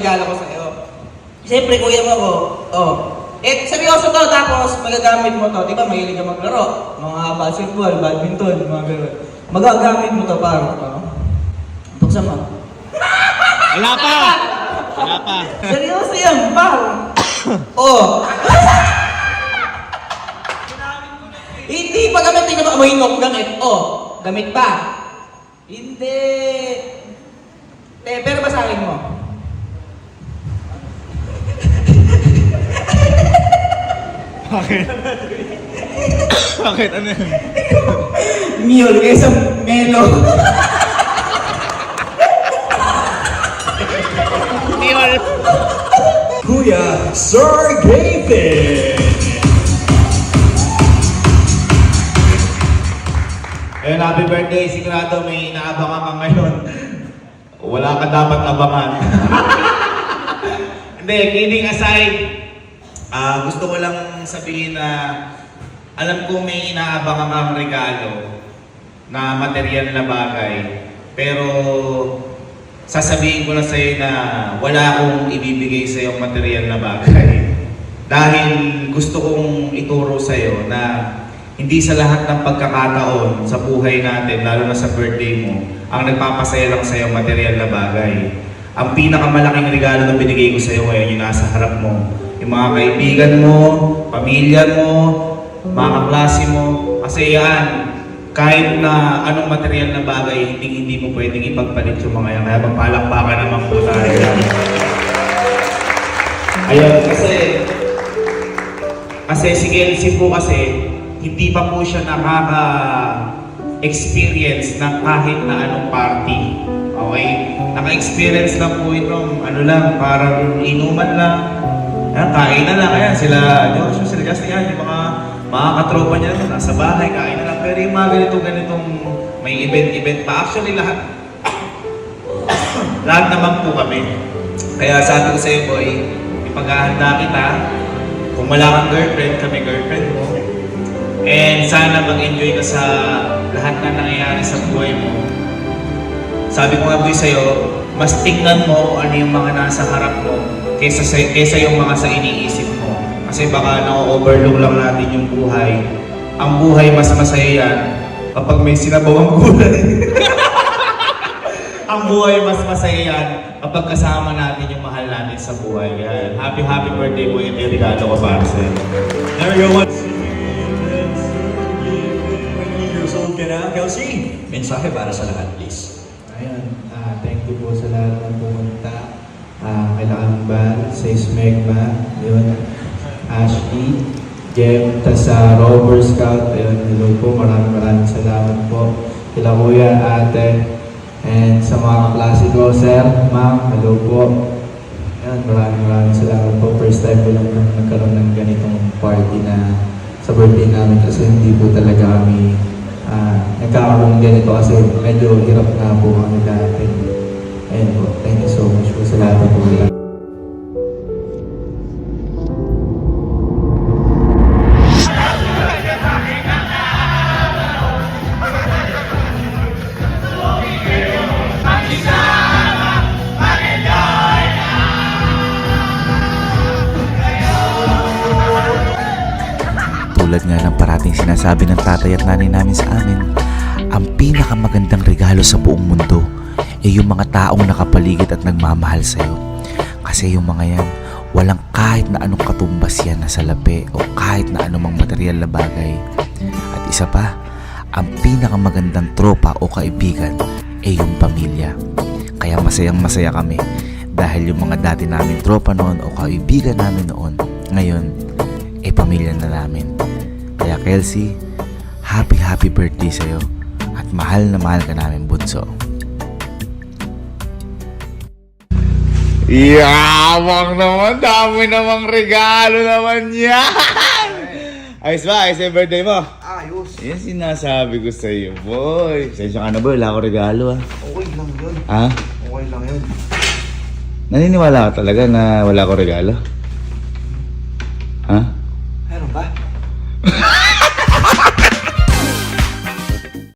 regalo ko sa'yo. Siyempre, kuya mo ko, seryoso to, tapos magagamit mo to. Di ba, mahilig ka maglaro. Mga basketball, badminton, mga gano'n. Magagamit mo to para to. Buksan mo. Wala pa! Wala pa. Seryoso yan, pal. Hindi pa gamit, hindi pa mainok gamit. Gamit pa. Hindi. Pero basahin mo. Bakit? Bakit? Ano yun? Mule kaysa Melo. Mule. Kuya Sir David. Ayun, happy birthday. Sigurado may inaabangan ka ngayon. Wala ka dapat abangan. Hindi, kidding aside, gusto ko lang sabihin na alam ko may inaabangan kang regalo na material na bagay. Pero sasabihin ko na sa'yo na wala akong ibibigay sa'yo material na bagay. Dahil gusto kong ituro sa'yo na hindi sa lahat ng pagkakataon sa buhay natin, lalo na sa birthday mo, ang nagpapasaya lang sa'yo material na bagay. Ang pinakamalaking regalo na binigay ko sa'yo ngayon yung nasa harap mo. Yung mga kaibigan mo, pamilya mo, mga kaklase mo. Kasi yan, kahit na anong material na bagay, hindi mo pwedeng ipagpalit yung mga yan. Kaya magpalakpakan naman po tayo yan. Ayun, kasi si Kelsey po kasi, hindi pa po siya nakaka-experience ng kahit na anong party. Okay? Naka-experience lang po itong parang inuman lang. Kain na lang. Ayan, sila Joshua, sila Justin, yung mga katropa niya nasa bahay, kain na lang. Pero yung mga ganitong may event pa. Actually, lahat naman po kami. Kaya sabi ko sa'yo, boy, ipaghahanda kita. Kung wala kang girlfriend, kami girlfriend mo. And sana mag-enjoy ka sa lahat na nangyayari sa buhay mo. Sabi ko nga boy sa'yo, mas tingnan mo ano yung mga nasa harap mo kaysa yung mga sa iniisip mo. Kasi baka na-overlook lang natin yung buhay. Ang buhay mas masaya yan kapag may sinabawang gulay. Ang buhay mas masaya yan kapag kasama natin yung mahal natin sa buhay. Yan. Happy birthday boy, ito yung regalo ko para sa'yo. There you go. Years old ka na, Kelsey. Mensahe para sa lahat, please. Ayun, thank you po sa lahat ng pumunta. Kailangan ba sa Smegma, yun, Ashley, Jem, sa Rover Scout, ayun, hello po, maraming salamat po. Kila kuya, ate, and sa mga kaklase ko, sir, ma'am, hello po. Ayun, maraming salamat po. First time ko lang nagkaroon ng ganitong party na sa birthday namin kasi hindi po talaga kami nagkakaroon ganito kasi medyo hirap na po kami dati. Ayun po, thank you so much po sa lahat po. Tulad nga ng parating sinasabi ng tatay at nanay namin sa amin, ang pinakamagandang regalo sa buong mundo ay yung mga taong nakapaligid at nagmamahal sa'yo. Kasi yung mga yan, walang kahit na anong katumbas yan na salapi o kahit na anumang material na bagay. At isa pa, ang pinakamagandang tropa o kaibigan ay yung pamilya. Kaya masayang masaya kami dahil yung mga dati namin tropa noon o kaibigan namin noon, ngayon, pamilya na namin. Kaya Kelsey, happy birthday sa'yo at mahal na mahal ka namin, bunso. Yamang naman, dami namang regalo naman yan. Ayos ba? Ayos yung birthday mo? Ayos. Yan sinasabi ko sa'yo, boy. Sensya ka na, boy. Wala ko regalo, Okay lang yun. Ha? Okay lang yun. Naniniwala ka talaga na wala ko regalo?